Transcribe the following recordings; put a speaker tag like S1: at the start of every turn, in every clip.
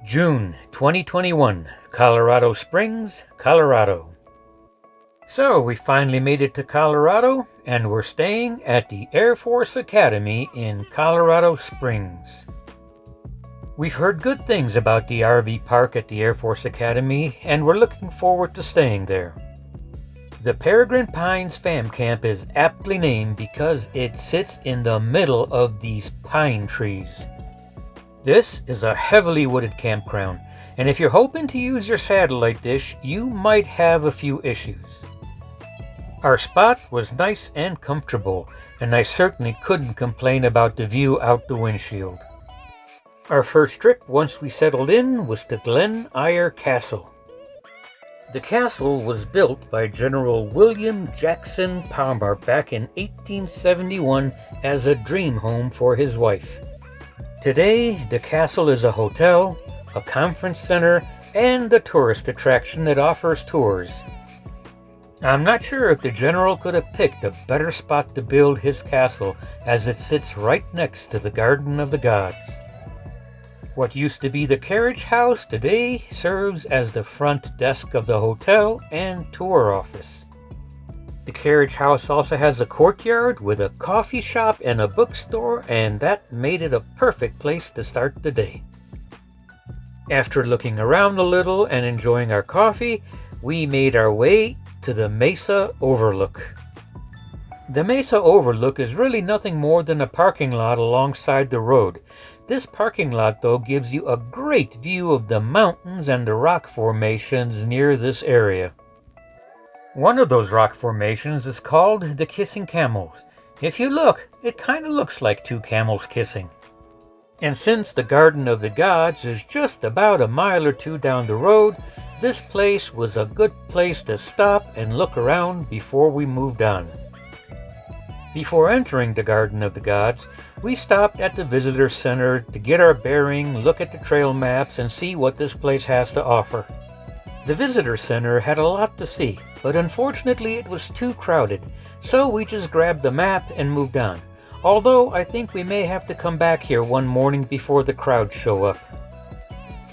S1: June 2021, Colorado Springs, Colorado. So we finally made it to Colorado, and we're staying at the Air Force Academy in Colorado Springs. We've heard good things about the RV park at the Air Force Academy, and we're looking forward to staying there. The Peregrine Pines Fam Camp is aptly named because it sits in the middle of these pine trees. This is a heavily wooded campground, and if you're hoping to use your satellite dish, you might have a few issues. Our spot was nice and comfortable, and I certainly couldn't complain about the view out the windshield. Our first trip once we settled in was to Glen Castle. The castle was built by General William Jackson Palmer back in 1871 as a dream home for his wife. Today, the castle is a hotel, a conference center, and a tourist attraction that offers tours. I'm not sure if the general could have picked a better spot to build his castle, as it sits right next to the Garden of the Gods. What used to be the carriage house today serves as the front desk of the hotel and tour office. The carriage house also has a courtyard with a coffee shop and a bookstore, and that made it a perfect place to start the day. After looking around a little and enjoying our coffee, we made our way to the Mesa Overlook. The Mesa Overlook is really nothing more than a parking lot alongside the road. This parking lot, though, gives you a great view of the mountains and the rock formations near this area. One of those rock formations is called the Kissing Camels. If you look, it kind of looks like two camels kissing. And since the Garden of the Gods is just about a mile or two down the road, this place was a good place to stop and look around before we moved on. Before entering the Garden of the Gods, we stopped at the visitor center to get our bearing, look at the trail maps, and see what this place has to offer. The visitor center had a lot to see, but unfortunately it was too crowded, so we just grabbed the map and moved on. Although I think we may have to come back here one morning before the crowds show up.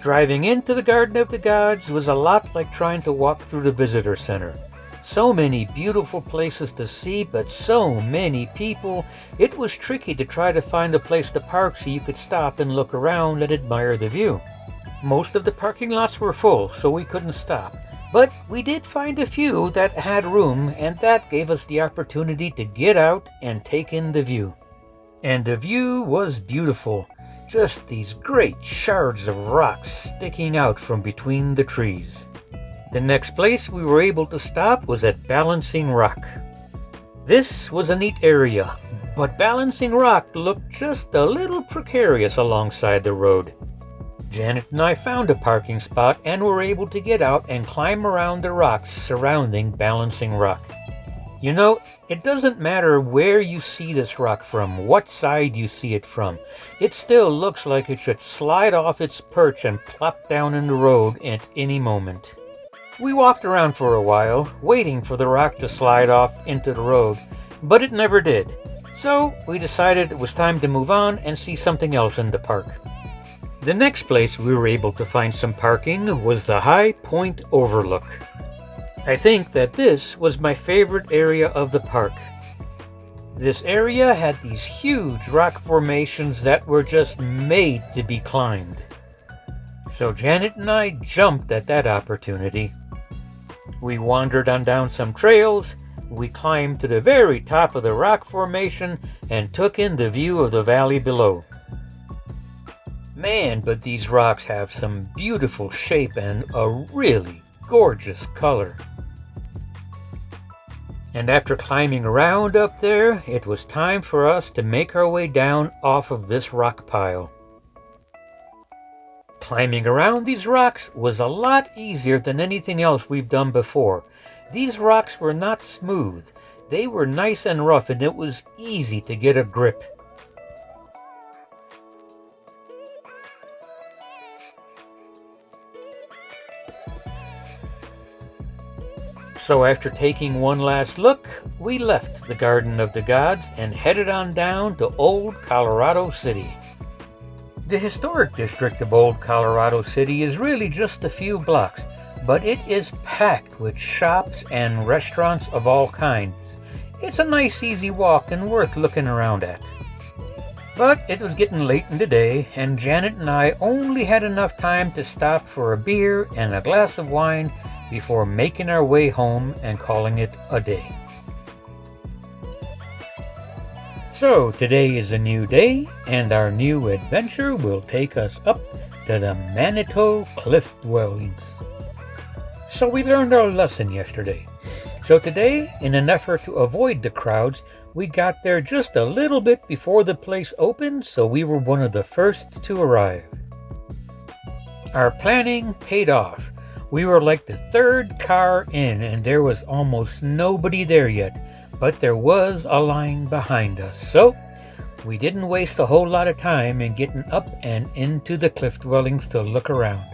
S1: Driving into the Garden of the Gods was a lot like trying to walk through the visitor center. So many beautiful places to see, but so many people, it was tricky to try to find a place to park so you could stop and look around and admire the view. Most of the parking lots were full, so we couldn't stop. But we did find a few that had room, and that gave us the opportunity to get out and take in the view. And the view was beautiful. Just these great shards of rocks sticking out from between the trees. The next place we were able to stop was at Balancing Rock. This was a neat area, but Balancing Rock looked just a little precarious alongside the road. Janet and I found a parking spot and were able to get out and climb around the rocks surrounding Balancing Rock. You know, it doesn't matter where you see this rock from, what side you see it from. It still looks like it should slide off its perch and plop down in the road at any moment. We walked around for a while, waiting for the rock to slide off into the road, but it never did. So we decided it was time to move on and see something else in the park. The next place we were able to find some parking was the High Point Overlook. I think that this was my favorite area of the park. This area had these huge rock formations that were just made to be climbed. So Janet and I jumped at that opportunity. We wandered on down some trails, we climbed to the very top of the rock formation, and took in the view of the valley below. Man, but these rocks have some beautiful shape and a really gorgeous color. And after climbing around up there, it was time for us to make our way down off of this rock pile. Climbing around these rocks was a lot easier than anything else we've done before. These rocks were not smooth. They were nice and rough, and it was easy to get a grip. So after taking one last look, we left the Garden of the Gods and headed on down to Old Colorado City. The historic district of Old Colorado City is really just a few blocks, but it is packed with shops and restaurants of all kinds. It's a nice easy walk and worth looking around at. But it was getting late in the day, and Janet and I only had enough time to stop for a beer and a glass of wine before making our way home and calling it a day. So today is a new day, and our new adventure will take us up to the Manitou Cliff Dwellings. So we learned our lesson yesterday. So today, in an effort to avoid the crowds, we got there just a little bit before the place opened, so we were one of the first to arrive. Our planning paid off. We were like the third car in, and there was almost nobody there yet. But there was a line behind us, so we didn't waste a whole lot of time in getting up and into the cliff dwellings to look around.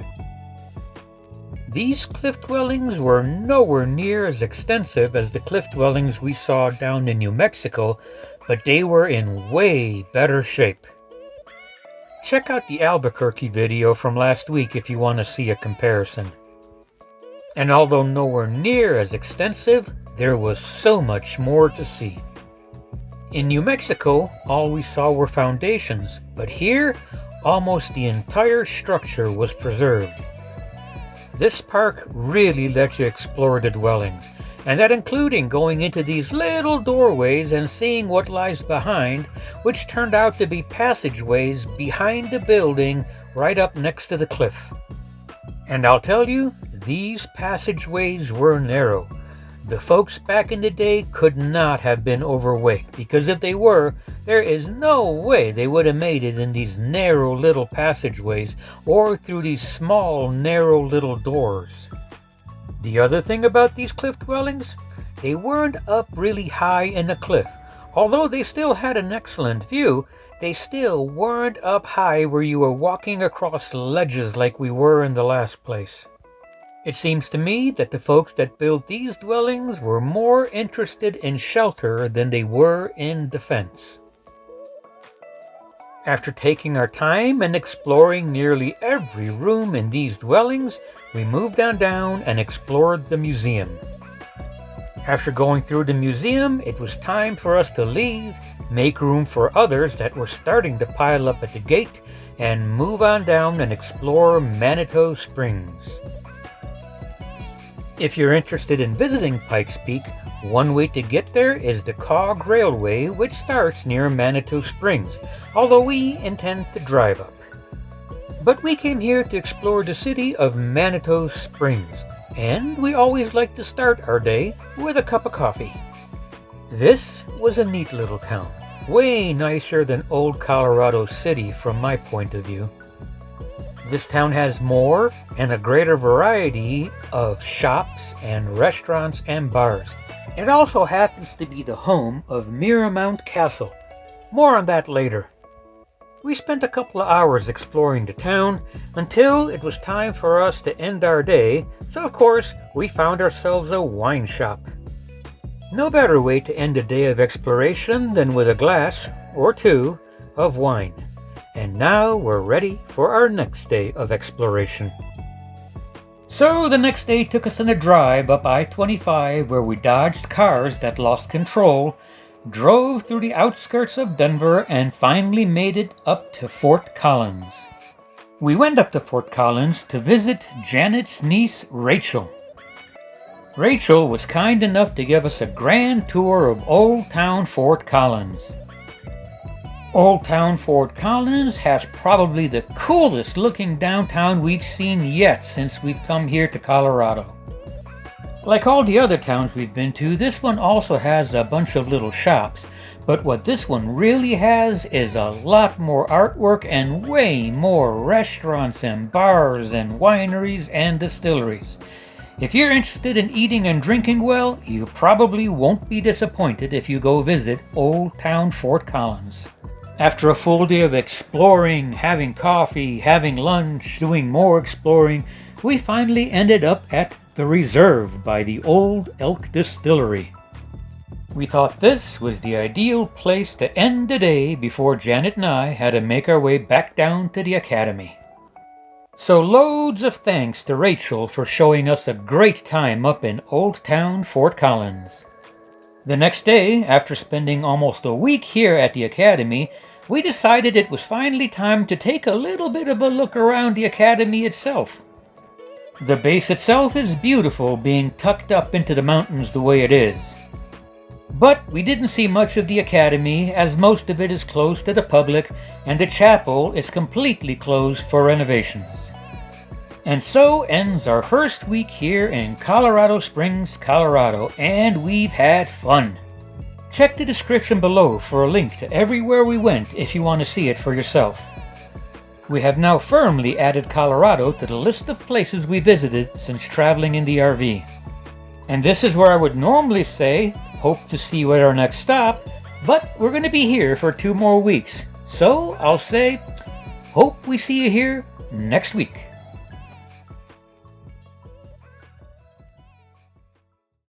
S1: These cliff dwellings were nowhere near as extensive as the cliff dwellings we saw down in New Mexico, but they were in way better shape. Check out the Albuquerque video from last week if you want to see a comparison. And although nowhere near as extensive, there was so much more to see. In New Mexico, all we saw were foundations, but here, almost the entire structure was preserved. This park really lets you explore the dwellings, and that including going into these little doorways and seeing what lies behind, which turned out to be passageways behind the building right up next to the cliff. And I'll tell you, these passageways were narrow. The folks back in the day could not have been overweight, because if they were, there is no way they would have made it in these narrow little passageways or through these small, narrow little doors. The other thing about these cliff dwellings, they weren't up really high in the cliff. Although they still had an excellent view, they still weren't up high where you were walking across ledges like we were in the last place. It seems to me that the folks that built these dwellings were more interested in shelter than they were in defense. After taking our time and exploring nearly every room in these dwellings, we moved on down and explored the museum. After going through the museum, it was time for us to leave, make room for others that were starting to pile up at the gate, and move on down and explore Manitou Springs. If you're interested in visiting Pikes Peak, one way to get there is the Cog Railway, which starts near Manitou Springs, although we intend to drive up. But we came here to explore the city of Manitou Springs, and we always like to start our day with a cup of coffee. This was a neat little town, way nicer than Old Colorado City from my point of view. This town has more and a greater variety of shops and restaurants and bars. It also happens to be the home of Miramount Castle. More on that later. We spent a couple of hours exploring the town until it was time for us to end our day, so of course we found ourselves a wine shop. No better way to end a day of exploration than with a glass, or two, of wine. And now we're ready for our next day of exploration. So the next day took us on a drive up I-25 where we dodged cars that lost control, drove through the outskirts of Denver, and finally made it up to Fort Collins. We went up to Fort Collins to visit Janet's niece, Rachel. Rachel was kind enough to give us a grand tour of Old Town Fort Collins. Old Town Fort Collins has probably the coolest looking downtown we've seen yet since we've come here to Colorado. Like all the other towns we've been to, this one also has a bunch of little shops, but what this one really has is a lot more artwork and way more restaurants and bars and wineries and distilleries. If you're interested in eating and drinking well, you probably won't be disappointed if you go visit Old Town Fort Collins. After a full day of exploring, having coffee, having lunch, doing more exploring, we finally ended up at the Reserve by the Old Elk Distillery. We thought this was the ideal place to end the day before Janet and I had to make our way back down to the academy. So loads of thanks to Rachel for showing us a great time up in Old Town Fort Collins. The next day, after spending almost a week here at the academy, we decided it was finally time to take a little bit of a look around the academy itself. The base itself is beautiful, being tucked up into the mountains the way it is. But we didn't see much of the academy, as most of it is closed to the public and the chapel is completely closed for renovations. And so ends our first week here in Colorado Springs, Colorado, and we've had fun. Check the description below for a link to everywhere we went if you want to see it for yourself. We have now firmly added Colorado to the list of places we visited since traveling in the RV. And this is where I would normally say, hope to see you at our next stop, but we're going to be here for 2 more weeks. So I'll say, hope we see you here next week.